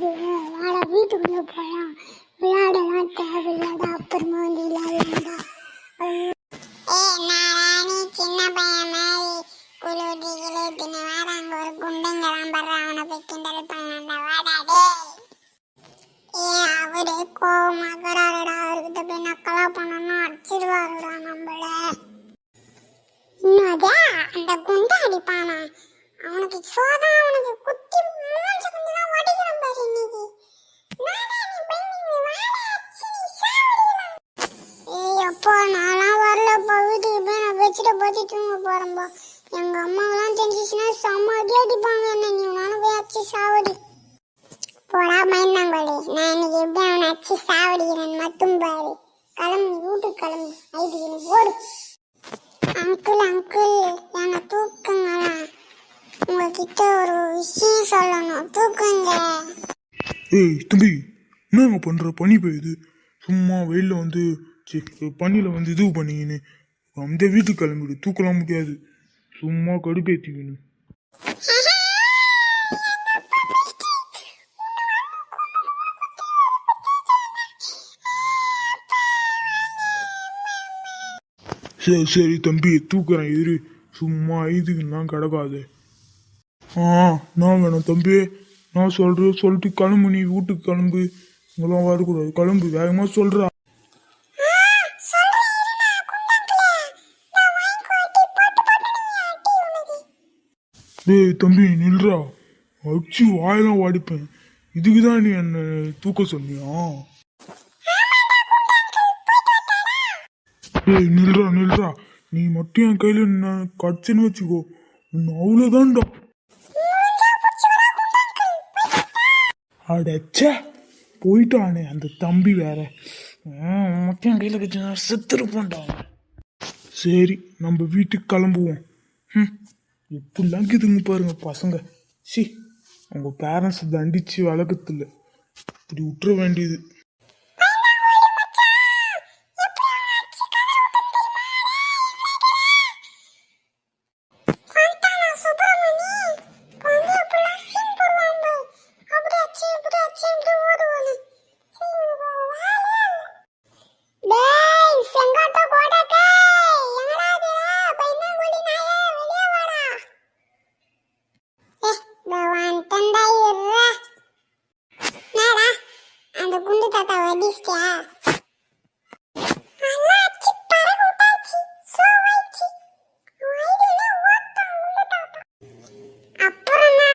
வருது, வாடா வீட்டுக்குள்ள போகலாம், விளையாடலாம் தேவையில்லடா, அப்புறமா வந்து விளையாடலாம்டா. நீ சின்ன பையன் மாதிரி குளுதி கிளுத்தின்னு வேற அங்க ஒரு குண்டைங்கலாம் படுற அவனை போய் கிண்டல் பண்ணாண்டா வாடா டே. அவரு கோவமாகறாருடா, அவர்கிட்ட போய் நக்கலா பண்ணணும்னா அடிச்சிடுவாருடா நம்மள. என்னதா அந்த குண்டை அடிப்பானா? அவனுக்கு சோதா, அவனுக்கு குத்தி மூஞ்ச கொஞ்சம் உடைக்கிறோம் பாரு இன்னைக்கு. அப்பா நான்லாம் வரலப்பா, வீட்டுக்கு போய் நான் வச்சுட்டு போத்தி தூங்க போறேன்பா. எங்க அம்மாவெல்லாம் தெரிஞ்சிச்சுன்னா செம்ம அடி அடிப்பாங்க என்ன. நீ நானும் போய் அடிச்சு சாவடி. போடா பயந்தாங்கோடி, நான் இன்னைக்கு எப்படி அவனை அடிச்சு சாவடிக்கிறேன் மட்டும் பாரு. கிளம்பு, வீட்டுக்கு கிளம்பு, ஐடிக்கு ஓடு. அங்கிள் என்னை தூக்குங்களா, உங்ககிட்ட ஒரு விஷயம் சொல்லணும், தூக்குங்க. ஏய் தம்பி, என்னங்க பண்ணுற? பனி பெய்யுது, சும்மா வெயிலில் வந்து பனியில் வந்து இது பண்ணிக்கின்னு அந்த வீட்டுக்கு கிளம்பிடு. தூக்கலாம் முடியாது, சும்மா கடுப்பேற்றிக்கின்னு. சரி தம்பி, தூக்குறேன் இரு, சும்மா ஐதுக்குலாம் கிடக்காது. நான் வேணும் தம்பி, நான் சொல்கிறேன் சொல்லிட்டு கிளம்பு, நீ வீட்டுக்கு கிளம்பு, இங்கெல்லாம் வரக்கூடாது, கிளம்பு வேகமாக சொல்கிறா. டேய் தம்பி நில்றா, அடிச்சு வாயெல்லாம் வாடிப்பேன். இதுக்கு தான் நீ என்னை தூக்க சொன்னியா? டேய் நில்றா, நீ மட்டும் என் கையில் நான் கடிச்சுன்னு வச்சுக்கோ, உன்னை அவ்வளோதான்டா. அடச்சே, போயிட்டானே அந்த தம்பி வேற. மட்டும் என் கையில் கடிச்சு செத்துருப்பான்டா. சரி நம்ம வீட்டுக்கு கிளம்புவோம். எப்படிலாம் இருக்குதுங்க பாருங்க பசங்க. சி, உங்க பேரண்ட்ஸ் தண்டிச்சு வளர்க்கத்துல இப்படி விட்டுற வேண்டியது. அந்த குண்டு தாத்தா வடிச்சிட்டியா?